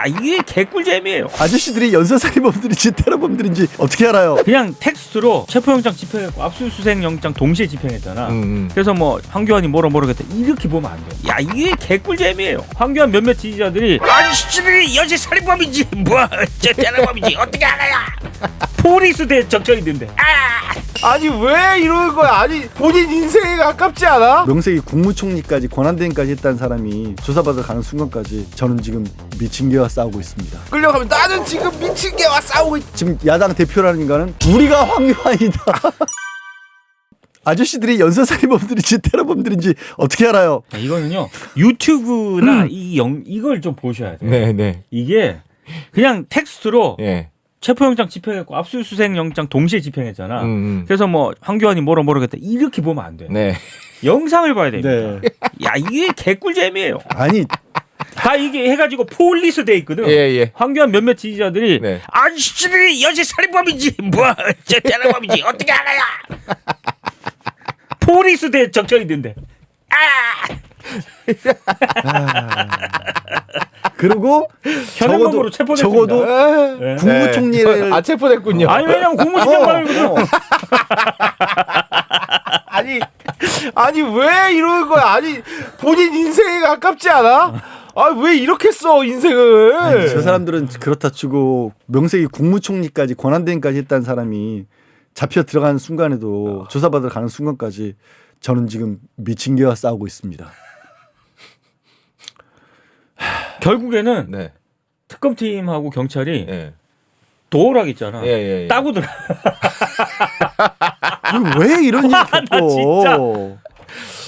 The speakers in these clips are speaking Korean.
야 이게 개꿀잼이에요. 아저씨들이 연쇄살인범들인지 테러범들인지 어떻게 알아요? 그냥 텍스트로 체포영장 집행했고 압수수색영장 동시에 집행했잖아. 그래서 뭐 황교안이 뭐라 그랬다 이렇게 보면 안 돼. 야 이게 개꿀잼이에요. 황교안 몇몇 지지자들이 아저씨들이 연쇄살인범인지 뭐저 테러범인지 어떻게 알아요? 포리스 대 적정이던데. 아니 왜 이러는 거야? 아니 본인 인생에 가깝지 않아? 명색이 국무총리까지 권한대행까지 했다는 사람이 조사받을 가는 순간까지 저는 지금 미친 개와 싸우고 있습니다. 끌려가면 나는 지금 미친 개와 싸우고 있... 지금 야당 대표라는 인간은 우리가 황교안이다. 아저씨들이 연쇄살인범들인지 테러범들인지 어떻게 알아요? 이거는요 유튜브나 이걸 좀 보셔야 돼요. 네네. 이게 그냥 텍스트로 예. 체포영장 집행했고 압수수색영장 동시에 집행했잖아. 그래서 뭐 황교안이 뭐라 그랬다 이렇게 보면 안 돼. 네. 영상을 봐야 됩니다. 네. 야 이게 개꿀잼이에요. 아니 다 이게 해가지고 폴리스 돼 있거든. 예. 황교안 몇몇 지지자들이 네. 아저씨들이 연쇄살인범인지 뭐저 테러범인지 어떻게 알아요? 폴리스 대 적정이던데. 그리고 현행범으로 체포됐습니다. 적어도 네. 국무총리를 아 체포됐군요. 아니 왜냐면 국무집행 관련해서 아니 왜 이러는 거야? 아니 본인 인생에 가깝지 않아? 아 왜 이렇게 써 인생을? 아니, 저 사람들은 그렇다 치고 명색이 국무총리까지 권한대행까지 했다는 사람이 잡혀 들어가는 순간에도 조사받으러 가는 순간까지 저는 지금 미친 개와 싸우고 있습니다. 결국에는 네. 특검팀하고 경찰이 예. 도어락 있잖아. 예. 따고 들어. 왜 이런 일이 나 겪고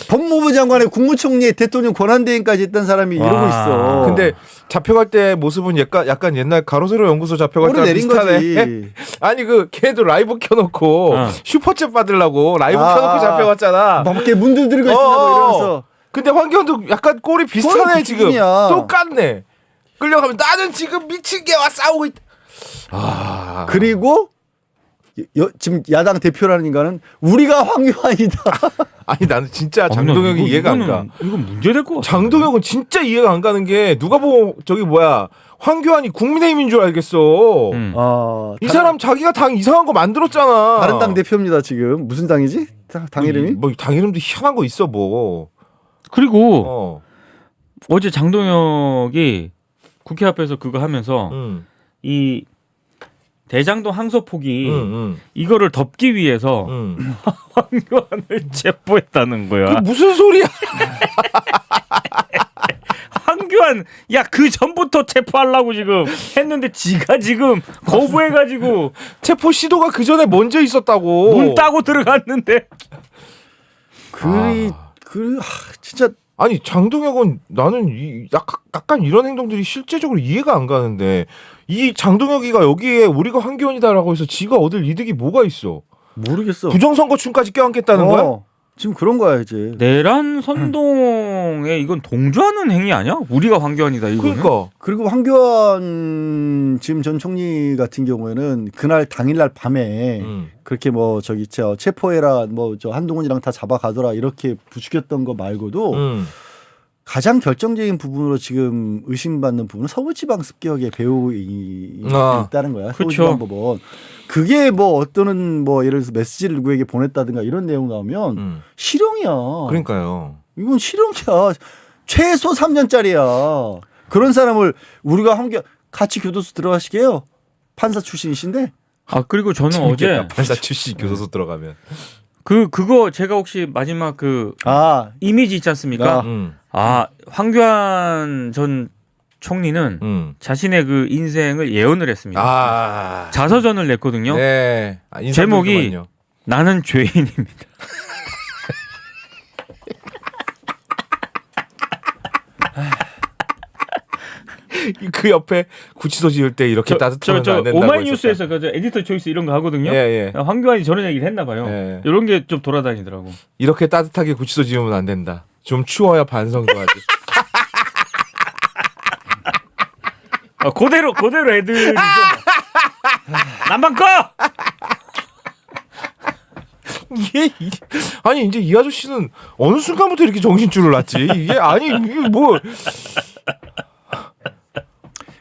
법무부 장관의 국무총리의 대통령 권한대행까지 했던 사람이 이러고 있어. 근데 잡혀갈 때 모습은 약간 옛날 가로세로 연구소 잡혀갈 꼬리 때랑 내린 비슷하네. 거지. 아니 그 걔도 라이브 켜놓고 슈퍼챗 받으려고 라이브 아, 켜놓고 잡혀갔잖아. 밖에 문 두드리고 있으려고 이러면서. 근데 황교안도 약간 꼴이 비슷하네 꼴이 지금. 비슷이야. 똑같네. 끌려가면 나는 지금 미친 개와 싸우고 있다. 아 그리고 지금 야당 대표라는 인간은 우리가 황교안이다. 아니 나는 진짜 장동혁이 이해가 안 가. 이건 문제될 것 같아. 장동혁은 진짜 이해가 안 가는 게 누가 보고 저기 뭐야 황교안이 국민의힘인 줄 알겠어. 이 사람 자기가 당 이상한 거 만들었잖아. 다른 당 대표입니다 지금. 무슨 당이지? 당 이름이? 뭐 당 이름도 희한한 거 있어 뭐. 그리고 어제 장동혁이 국회 앞에서 그거 하면서 이 대장동 항소포기 이거를 덮기 위해서 황교안을 체포했다는 거야. 그 무슨 소리야? 황교안 야 그 전부터 체포하려고 지금 했는데 지가 지금 거부해가지고 체포 시도가 그 전에 먼저 있었다고. 문 따고 들어갔는데. 진짜 아니 장동혁은 나는 약간 이런 행동들이 실제적으로 이해가 안 가는데 이 장동혁이가 여기에 우리가 황교안이다라고 해서 지가 얻을 이득이 뭐가 있어? 모르겠어. 부정선거춤까지 껴안겠다는 거야? 지금 그런 거야 이제. 내란 선동에 이건 동조하는 행위 아니야? 우리가 황교안이다 이거는. 그러니까. 그리고 황교안 지금 전 총리 같은 경우에는 그날 당일날 밤에 그렇게 뭐 저기 체포해라 뭐 저 한동훈이랑 다 잡아가더라 이렇게 부추겼던 거 말고도 가장 결정적인 부분으로 지금 의심받는 부분은 서울지방습격의 배후이 있다는 거야. 서울지방법원. 그게 뭐 어떤 뭐 예를 들어서 메시지를 누구에게 보냈다든가 이런 내용 나오면 실형이야. 그러니까요. 이건 실형이야. 최소 3년짜리야. 그런 사람을 우리가 같이 교도소 들어가시게요. 판사 출신이신데. 아 그리고 저는 어제 판사 출신 교도소 들어가면 그거 제가 혹시 마지막 이미지 있지 않습니까? 황교안 전 총리는 자신의 그 인생을 예언을 했습니다. 자서전을 냈거든요. 네. 제목이 나는 죄인입니다. 그 옆에 구치소 지을 때 이렇게 따뜻하면 안 된다고 오마이뉴스에서 그 에디터 초이스 이런 거 하거든요. 황교안이 저런 얘기를 했나 봐요. 이런 게 좀 돌아다니더라고. 이렇게 따뜻하게 구치소 지으면 안 된다. 좀 추워야 반성도 하지. 그대로 애들이 좀 난방 꺼! 아니 이제 이 아저씨는 어느 순간부터 이렇게 정신줄을 놨지? 이게 뭐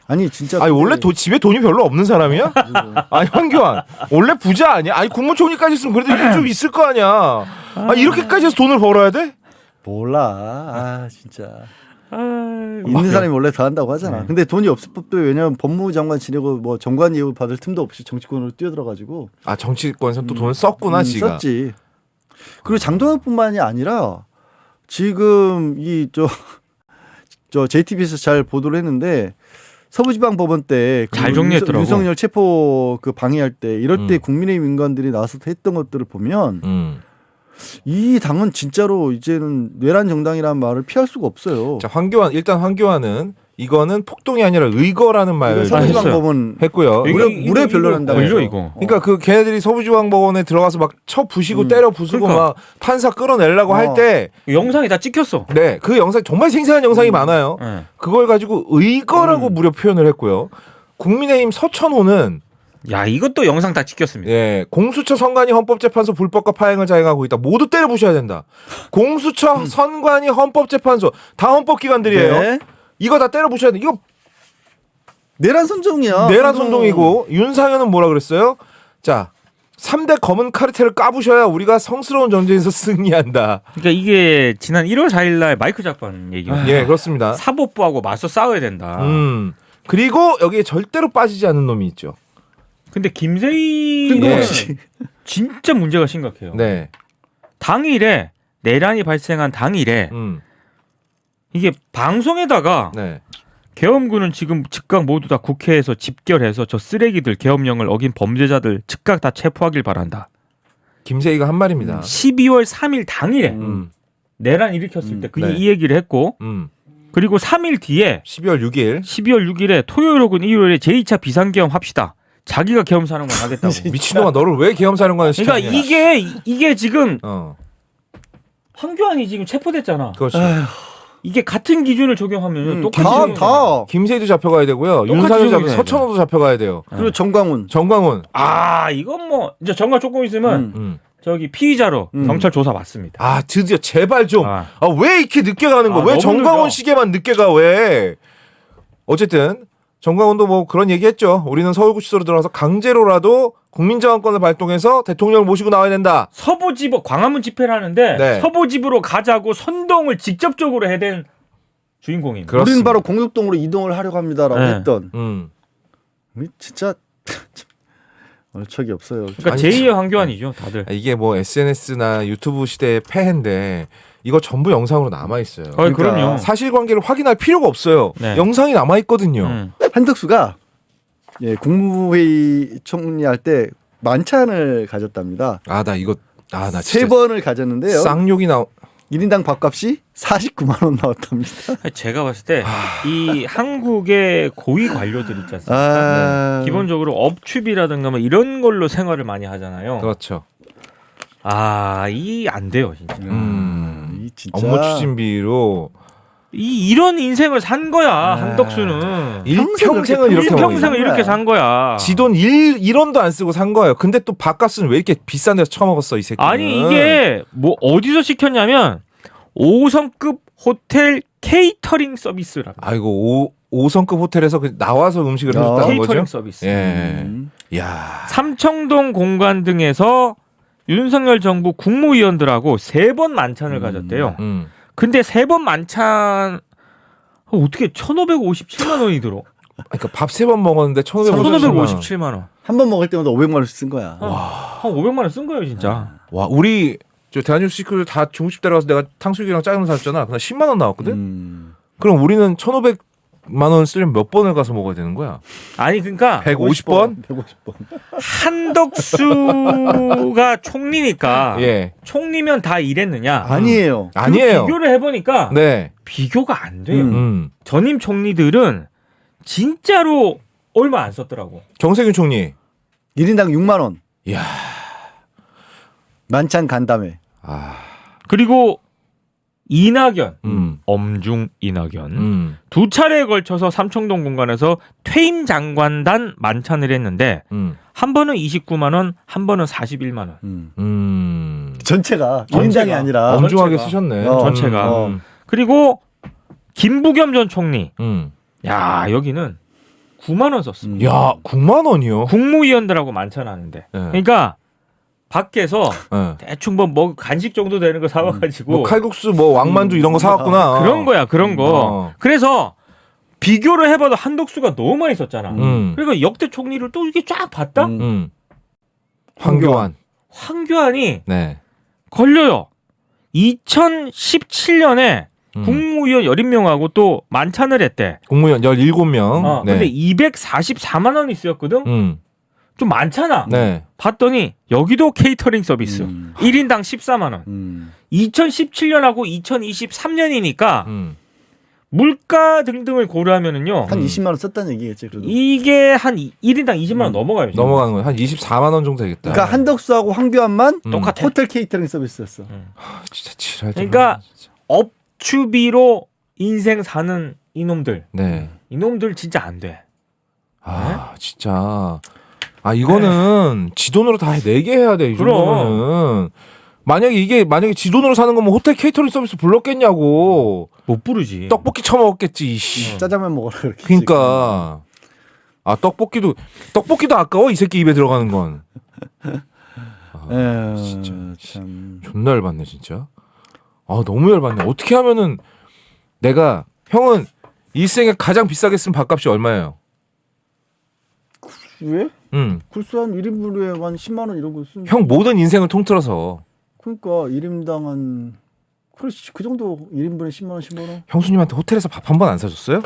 아니 진짜. 아니 원래 집에 돈이 별로 없는 사람이야? 아니 황교안 원래 부자 아니야? 아니 국무총리까지 있으면 그래도 좀 있을 거 아니야. 아 이렇게까지 해서 돈을 벌어야 돼? 몰라. 아 진짜. 있는 사람이 원래 다 한다고 하잖아. 네. 근데 돈이 없을 법도 해요. 왜냐면 법무부 장관 지내고 뭐 정관 예우 받을 틈도 없이 정치권으로 뛰어들어가지고. 아 정치권에서 또 돈을 썼구나 지가. 썼지. 그리고 장동혁뿐만이 아니라 지금 저 JTBC에서 잘 보도를 했는데 서부지방법원 때 잘 정리했더라고. 윤석열 체포 그 방해할 때 이럴 때 국민의힘 인간들이 나서서 했던 것들을 보면 이 당은 진짜로 이제는 뇌란 정당이라는 말을 피할 수가 없어요. 자 일단 황교안은 이거는 폭동이 아니라 의거라는 말을 서부지방법원 했고요. 무례 변론한다고 걸려 해서. 이거. 그러니까 그 걔네들이 서부지방법원에 들어가서 막 쳐 부시고 때려 부수고 그러니까. 막 판사 끌어내려고 할 때 영상이 다 찍혔어. 네, 그 영상 정말 생생한 영상이 많아요. 네. 그걸 가지고 의거라고 무려 표현을 했고요. 국민의힘 서천호는 야 이것도 영상 다 찍혔습니다. 예, 공수처 선관위 헌법재판소 불법과 파행을 자행하고 있다. 모두 때려 부셔야 된다. 공수처 선관위 헌법재판소 다 헌법기관들이에요. 네. 이거 다 때려 부셔야 돼. 이거 내란 선동이야. 내란 선동이고 윤상현은 뭐라 그랬어요? 자, 3대 검은 카르텔을 까부셔야 우리가 성스러운 전쟁에서 승리한다. 그러니까 이게 지난 1월 4일 날 마이크 작반 얘기였어요. 예, 그렇습니다. 사법부하고 맞서 싸워야 된다. 그리고 여기에 절대로 빠지지 않는 놈이 있죠. 근데 김세희 뜬금없이. 진짜 문제가 심각해요. 네. 당일에 내란이 발생한 당일에 이게 방송에다가 네. 계엄군은 지금 즉각 모두 다 국회에서 집결해서 저 쓰레기들 계엄령을 어긴 범죄자들 즉각 다 체포하길 바란다. 김세희가 한 말입니다. 12월 3일 당일에 내란 일으켰을 때 그게 네. 이 얘기를 했고 그리고 3일 뒤에 12월 6일 12월 6일에 토요일 혹은 일요일에 제2차 비상계엄 합시다. 자기가 계엄사령관 하겠다고. 미친놈아 너를 왜 계엄사령관을 시켰냐. 그러니까 이게 지금 어. 황교안이 지금 체포됐잖아. 그렇죠. 이게 같은 기준을 적용하면 똑같이 다. 김세희도 잡혀가야 되고요. 똑같이 윤상현 적용해야 서천호도 잡혀가야 돼요. 그리고 정광훈. 정광훈. 아 이건 뭐 이제 정말 조금 있으면 저기 피의자로 경찰 조사 받습니다. 아 드디어 제발 좀. 아. 왜 이렇게 늦게 가는 거야? 왜 너무 정광훈 늦어. 시계만 늦게 가 왜? 어쨌든 정광훈도 뭐 그런 얘기했죠. 우리는 서울구치소로 들어가서 강제로라도 국민저항권을 발동해서 대통령을 모시고 나와야 된다. 서부지법 광화문 집회를 하는데 네. 서부집으로 가자고 선동을 직접적으로 해댄 주인공입니다. 그렇습니다. 우리는 바로 공육동으로 이동을 하려고 합니다라고 네. 했던. 진짜 얼척이 없어요. 그러니까 아니, 제2의 황교안이죠, 다들. 이게 뭐 SNS나 유튜브 시대의 폐해인데 이거 전부 영상으로 남아 있어요. 그럼요. 사실관계를 확인할 필요가 없어요. 네. 영상이 남아 있거든요. 한덕수가 국무회의 총리할 때 만찬을 가졌답니다. 나 진짜 세 번을 가졌는데요. 쌍욕이 1인당 밥값이 49만 원 나왔답니다. 제가 봤을 때 이 한국의 고위 관료들 있지 않습니까? 아... 기본적으로 업추비라든가 뭐 이런 걸로 생활을 많이 하잖아요. 그렇죠. 이 안 돼요, 진짜. 이 진짜 업무 추진비로 이런 인생을 산 거야, 한덕수는. 일평생을 이렇게 일평생을 이렇게 산 거야. 지돈 1원도 안 쓰고 산 거예요. 근데 또 밥값은 왜 이렇게 비싼 데서 처먹었어 이 새끼는. 아니 이게 뭐 어디서 시켰냐면 5성급 호텔 케이터링 서비스라. 아이고 5성급 호텔에서 나와서 음식을 해줬다는 케이터링 거죠. 서비스. 예. 야. 삼청동 공관 등에서 윤석열 정부 국무위원들하고 3번 만찬을 가졌대요. 근데 3번 만찬 어떻게 1,557만 원이 들어? 그러니까 밥 3번 먹었는데 1,557만 원. 한 번 먹을 때마다 500만 원씩 쓴 거야. 한 500만 원 쓴 거예요, 진짜. 와, 우리 저 대한뉴스 식구들 다 중국집 데려가서 내가 탕수육이랑 짜장면 샀잖아. 그냥 10만 원 나왔거든. 그럼 우리는 1,500만 원 쓰려면 몇 번을 가서 먹어야 되는 거야? 아니 그러니까 150번? 150번. 한덕수가 총리니까 예. 총리면 다 이랬느냐? 아니에요. 아니에요. 비교를 해보니까 네. 비교가 안 돼요. 음. 전임 총리들은 진짜로 얼마 안 썼더라고. 정세균 총리. 1인당 6만 원. 이야. 만찬 간담회. 그리고 이낙연, 엄중 이낙연 두 차례에 걸쳐서 삼청동 공간에서 퇴임 장관단 만찬을 했는데 한 번은 29만 원, 한 번은 41만 원. 전체가 전체가. 1인당이 아니라 엄중하게 전체가. 쓰셨네. 전체가. 그리고 김부겸 전 총리. 야 여기는 9만 원 썼어. 야, 9만 원이요? 국무위원들하고 만찬하는데. 그러니까 밖에서 대충 뭐 간식 정도 되는 거 사와가지고 뭐 칼국수 뭐 왕만두 이런 거 사왔구나. 그런 거야 그런 거. 그래서 비교를 해봐도 한덕수가 너무 많이 썼잖아. 그러니까 역대 총리를 또 이렇게 쫙 봤다. 황교안이 네. 걸려요. 2017년에 국무위원 10명하고 또 만찬을 했대. 국무위원 17명. 근데 244만 원이 쓰였거든. 좀 많잖아. 네. 봤더니 여기도 케이터링 서비스 1인당 14만 원. 2017년하고 2023년이니까 물가 등등을 고려하면은요. 한 20만 원 썼다는 얘기겠지. 그래도. 이게 한 1인당 20만 원 넘어가요. 지금. 넘어가는 거예요. 한 24만 원 정도 되겠다. 그러니까 한덕수하고 황교안만 똑같아. 호텔 케이터링 서비스였어. 진짜 지랄. 그러니까 업추비로 인생 사는 이놈들. 네. 이놈들 진짜 안 돼. 진짜. 이거는 지 돈으로 다 내게 해야 돼. 이 정도면은. 만약에 지 돈으로 사는 거면 호텔 케이터링 서비스 불렀겠냐고. 못 부르지. 떡볶이 처먹었겠지. 이씨. 짜장면 먹으라 그렇게. 그러니까. 떡볶이도 아까워 이 새끼 입에 들어가는 건. 진짜 참. 존나 열받네 진짜. 너무 열받네. 어떻게 하면은 형은 일생에 가장 비싸게 쓴 밥값이 얼마예요? 왜? 응. 글쎄 한 1인분에 한 10만 원 이런 거 쓰는. 형 모든 인생을 통틀어서. 그러니까 1인당 한 그렇지 그 정도 1인분에 10만 원 15만 원. 형수님한테 호텔에서 밥 한 번 안 사줬어요?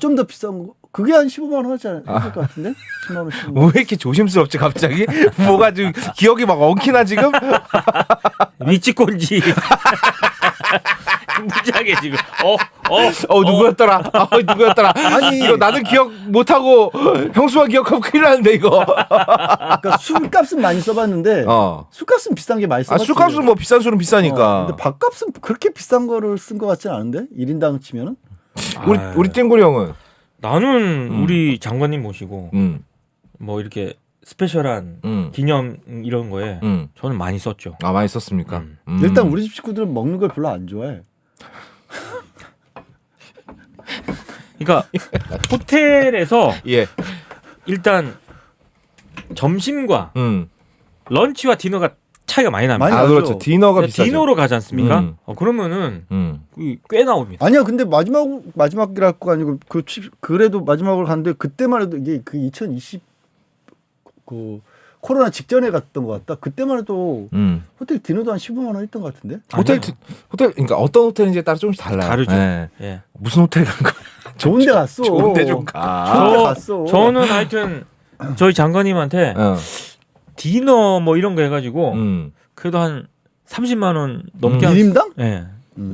좀 더 비싼 거. 그게 한 15만 원 하지 않을 것 같은데? 10만 원 15만 원. 왜 이렇게 조심스럽지 갑자기? 뭐가 지금 기억이 막 엉키나 지금? 미치콘지. 무지하게 지금. 누구였더라? 누구였더라? 아니 이거 나는 기억 못하고 형수가 기억하면 큰일 나는데 이거. 그러니까 술값은 많이 써봤는데 술값은 비싼 게 많이 써봤지. 술값은 뭐 비싼 술은 비싸니까. 근데 밥값은 그렇게 비싼 거를 쓴 것 같지는 않은데 1인당 치면은. 우리 땡구리 형은 나는 우리 장관님 모시고 뭐 이렇게 스페셜한 기념 이런 거에 저는 많이 썼죠. 많이 썼습니까? 일단 우리 집 식구들은 먹는 걸 별로 안 좋아해. 그러니까 호텔에서 예. 일단 점심과 런치와 디너가 차이가 많이 납니다. 많이 그렇죠. 디너가 비싸죠. 디너로 가지 않습니까? 그러면은 꽤 나옵니다. 아니야, 근데 마지막이랄 거 아니고 그래도 마지막으로 갔는데 그때만 해도 이게 그 2020 코로나 직전에 갔던 것 같다. 그때만 해도 호텔 디너도 한 15만 원 했던 것 같은데. 호텔 그러니까 어떤 호텔인지에 따라 조금씩 달라요. 다르죠. 네. 예. 무슨 호텔 간 거야? 좋은 데 갔어. 좋은 데 좀 가. 좋은 데 갔어. 저는 하여튼 저희 장관님한테 디너 뭐 이런 거 해가지고 그래도 한 30만 원 넘게 1인당? 예.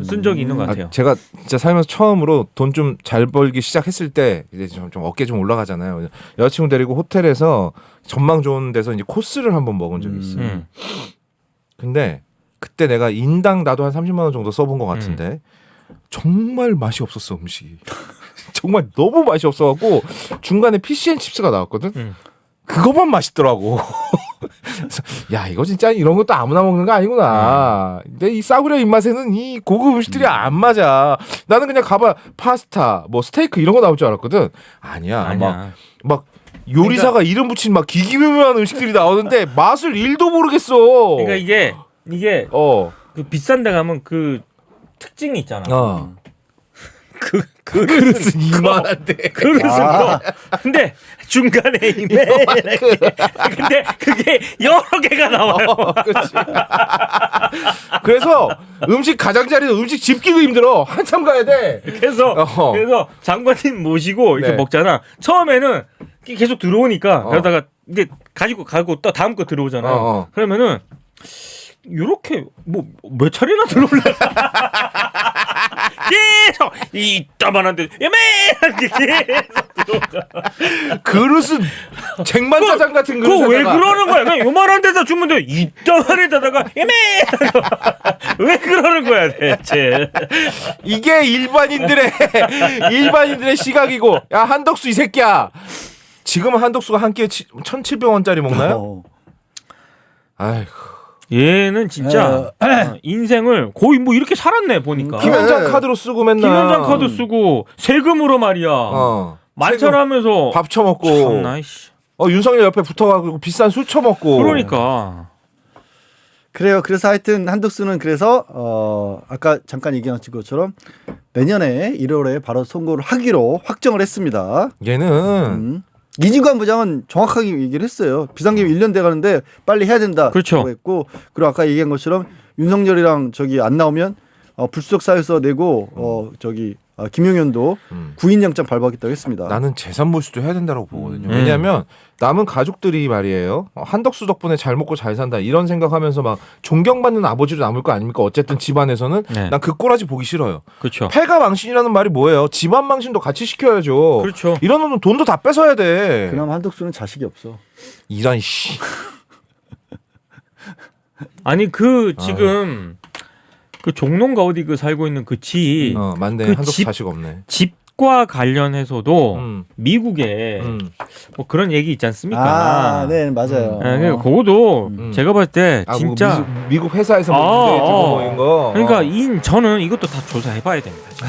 쓴 적이 있는 것 같아요. 제가 진짜 살면서 처음으로 돈 좀 잘 벌기 시작했을 때 이제 좀 어깨 좀 올라가잖아요. 여자친구 데리고 호텔에서 전망 좋은 데서 이제 코스를 한번 먹은 적이 있어요. 근데 그때 내가 인당 나도 한 30만 원 정도 써본 것 같은데 정말 맛이 없었어 음식이. 정말 너무 맛이 없어갖고 중간에 피시앤칩스가 나왔거든. 그것만 맛있더라고. 야 이거 진짜 이런 것도 아무나 먹는 거 아니구나. 근데 이 싸구려 입맛에는 이 고급 음식들이 안 맞아. 나는 그냥 가봐 파스타, 뭐 스테이크 이런 거 나올 줄 알았거든. 아니야. 막 요리사가 이름 붙인 막 기기묘묘한 음식들이 나오는데 맛을 1도 모르겠어. 그러니까 이게 그 비싼 데 가면 그 특징이 있잖아. 그릇은 이만한데. 그릇은 근데 중간에 있네. 근데 그게 여러 개가 나와요. 그렇지. 그래서 음식 가장자리는 음식 집기도 힘들어. 한참 가야 돼. 그래서 장관님 모시고 이렇게 네. 먹잖아. 처음에는 계속 들어오니까 그러다가 이제 가지고 가고 또 다음 거 들어오잖아요. 그러면은 요렇게 뭐 몇 차례나 들어올래? 계속 이따만한데 애매하게 계속 들어오잖아. 그릇은 쟁반짜장 같은 그릇. 그거 왜 그러는 거야? 그냥 요만한 데다 주면 돼. 이따만한 데다가 애매하게 왜 그러는 거야 대체? 이게 일반인들의 시각이고. 야 한덕수 이 새끼야. 지금 한덕수가 한 끼에 1,700원짜리 먹나요? 아이고. 얘는 진짜 인생을 거의 뭐 이렇게 살았네 보니까. 김현장 카드로 쓰고 맨날. 김현장 카드 쓰고 세금으로 말이야. 만찬하면서 밥 처먹고 참나, 씨. 윤석열 옆에 붙어가지고 비싼 술 처먹고 그러니까 그래요. 그래서 하여튼 한덕수는 그래서 아까 잠깐 얘기한 것처럼 내년에 1월에 바로 선거를 하기로 확정을 했습니다. 얘는 이진관 부장은 정확하게 얘기를 했어요. 비상계엄 1년 돼가는데 빨리 해야 된다. 그렇죠. 했고 그리고 아까 얘기한 것처럼 윤석열이랑 저기 안 나오면 불수석 사유서 내고 김용현도 구인영장 발부하겠다고 했습니다. 나는 재산 몰수도 해야 된다고 보거든요. 왜냐하면 남은 가족들이 말이에요. 한덕수 덕분에 잘 먹고 잘 산다 이런 생각하면서 막 존경받는 아버지로 남을 거 아닙니까? 어쨌든 집안에서는 네. 난 그 꼬라지 보기 싫어요. 그렇죠. 패가 망신이라는 말이 뭐예요? 집안 망신도 같이 시켜야죠. 그렇죠. 이런 놈은 돈도 다 뺏어야 돼. 그나마 한덕수는 자식이 없어. 이런 씨. 아니 지금 그 종로인가 어디 살고 있는 그 집 맞네. 그 한덕수 자식 없네. 집과 관련해서도 미국에 뭐 그런 얘기 있지 않습니까? 네, 맞아요. 네, 그거도 제가 봤을 때 진짜 뭐 미국 회사에서 뭐 문제지고 뭐 이런 거. 그러니까 저는 이것도 다 조사해봐야 됩니다. 네.